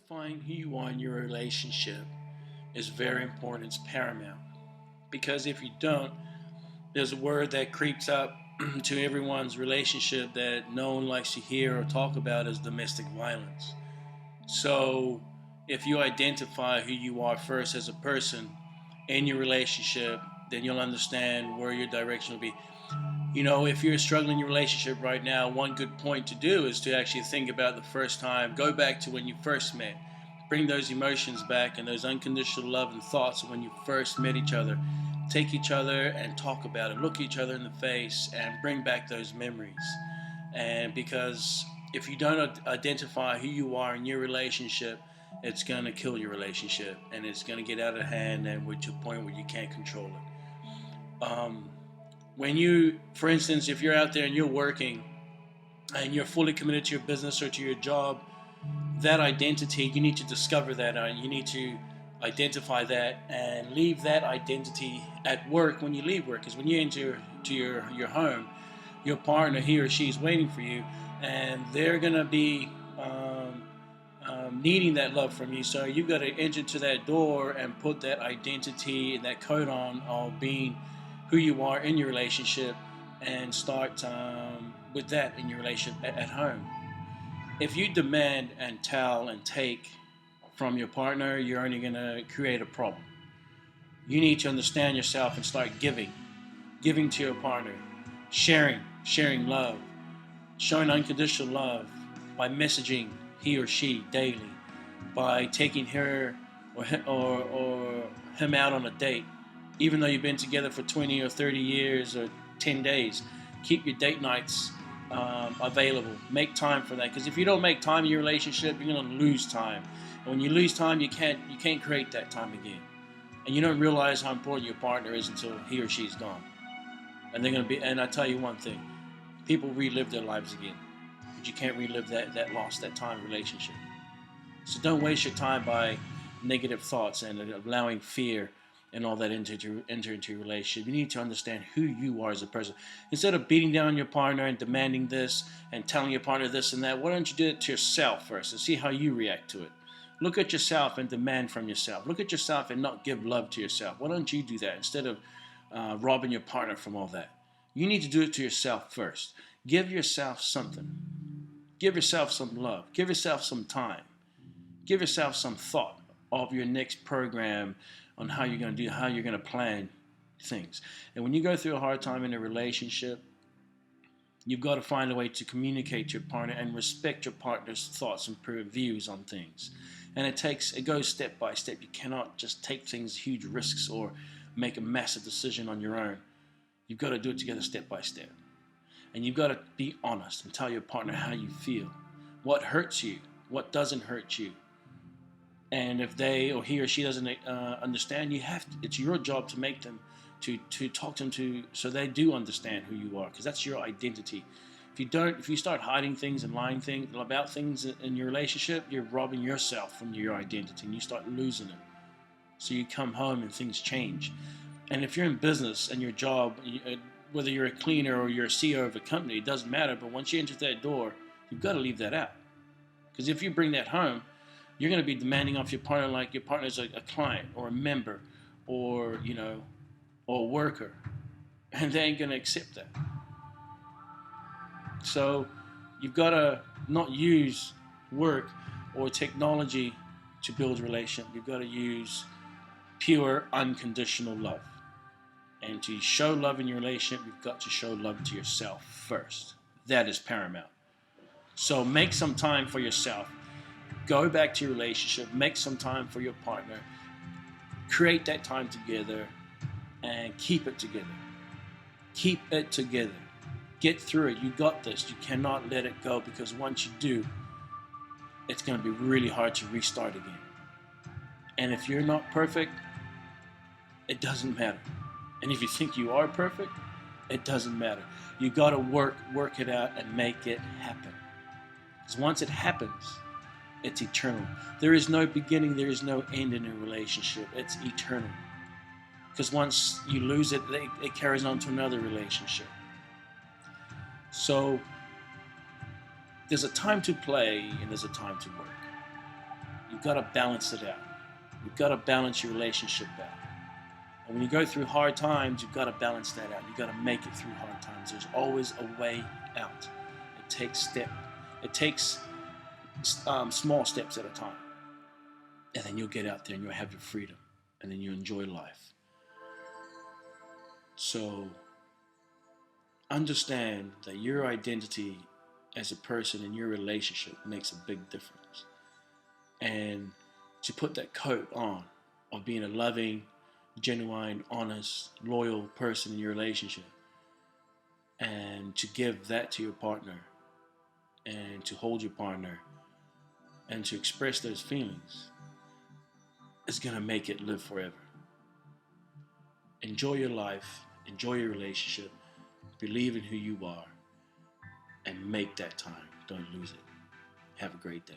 Find who you are in your relationship is very important. It's paramount. Because if you don't, there's a word that creeps up to everyone's relationship that no one likes to hear or talk about is domestic violence. So if you identify who you are first as a person in your relationship, then you'll understand where your direction will be. If you're struggling in your relationship right now, one good point to do is to actually think about the first time. Go back to when you first met. Bring those emotions back and those unconditional love and thoughts of when you first met each other. Take each other and talk about it. Look each other in the face and bring back those memories. And because if you don't identify who you are in your relationship, it's going to kill your relationship and it's going to get out of hand and to a point where you can't control it. When you, for instance, if you're out there and you're working and you're fully committed to your business or to your job, that identity, you need to discover that. You need to identify that and leave that identity at work when you leave work. Because when you enter to your home, your partner, he or she, is waiting for you, and they're going to be needing that love from you. So you've got to enter to that door and put that identity and that coat on of being who you are in your relationship and start with that in your relationship at home. If you demand and tell and take from your partner, you're only going to create a problem. You need to understand yourself and start giving to your partner, sharing love, showing unconditional love by messaging he or she daily, by taking her or him out on a date, even though you've been together for 20 or 30 years or 10 days. Keep your date nights available. Make time for that, because if you don't make time in your relationship, you're going to lose time. And when you lose time, you can't create that time again. And you don't realize how important your partner is until he or she's gone. And they're going to be. And I tell you one thing: people relive their lives again, but you can't relive that lost, that time relationship. So don't waste your time by negative thoughts and allowing fear and all that enter into your relationship. You need to understand who you are as a person. Instead of beating down your partner and demanding this and telling your partner this and that, why don't you do it to yourself first and see how you react to it? Look at yourself and demand from yourself. Look at yourself and not give love to yourself. Why don't you do that instead of robbing your partner from all that? You need to do it to yourself first. Give yourself something. Give yourself some love. Give yourself some time. Give yourself some thought of your next program on how you're going to plan things. And when you go through a hard time in a relationship, you've got to find a way to communicate to your partner and respect your partner's thoughts and views on things. And it goes step by step. You cannot just take things, huge risks, or make a massive decision on your own. You've got to do it together step by step. And you've got to be honest and tell your partner how you feel, what hurts you, what doesn't hurt you. And if they or he or she doesn't understand, it's your job to make them, to talk to them so they do understand who you are, because that's your identity. If you start hiding things and lying about things in your relationship, you're robbing yourself from your identity and you start losing it. So you come home and things change. And if you're in business and your job, whether you're a cleaner or you're a CEO of a company, it doesn't matter. But once you enter that door, you've got to leave that out. Because if you bring that home, you're going to be demanding off your partner like your partner's a client or a member or a worker, and they ain't going to accept that. So you've got to not use work or technology to build a relationship. You've got to use pure unconditional love. And to show love in your relationship, you've got to show love to yourself first. That is paramount. So make some time for yourself. Go back to your relationship, make some time for your partner, create that time together, and keep it together. Keep it together. Get through it. You got this. You cannot let it go, because once you do, it's going to be really hard to restart again. And if you're not perfect, it doesn't matter. And if you think you are perfect, it doesn't matter. You got to work it out and make it happen. Because once it happens, it's eternal. There is no beginning, there is no end in a relationship. It's eternal. Because once you lose it, it carries on to another relationship. So there's a time to play and there's a time to work. You've got to balance it out. You've got to balance your relationship out. And when you go through hard times, you've got to balance that out. You've got to make it through hard times. There's always a way out. It takes small steps at a time. And then you'll get out there and you'll have your freedom. And then you enjoy life. So understand that your identity as a person in your relationship makes a big difference. And to put that coat on of being a loving, genuine, honest, loyal person in your relationship, and to give that to your partner, and to hold your partner, and to express those feelings, is going to make it live forever. Enjoy your life, enjoy your relationship, believe in who you are, and make that time. Don't lose it. Have a great day.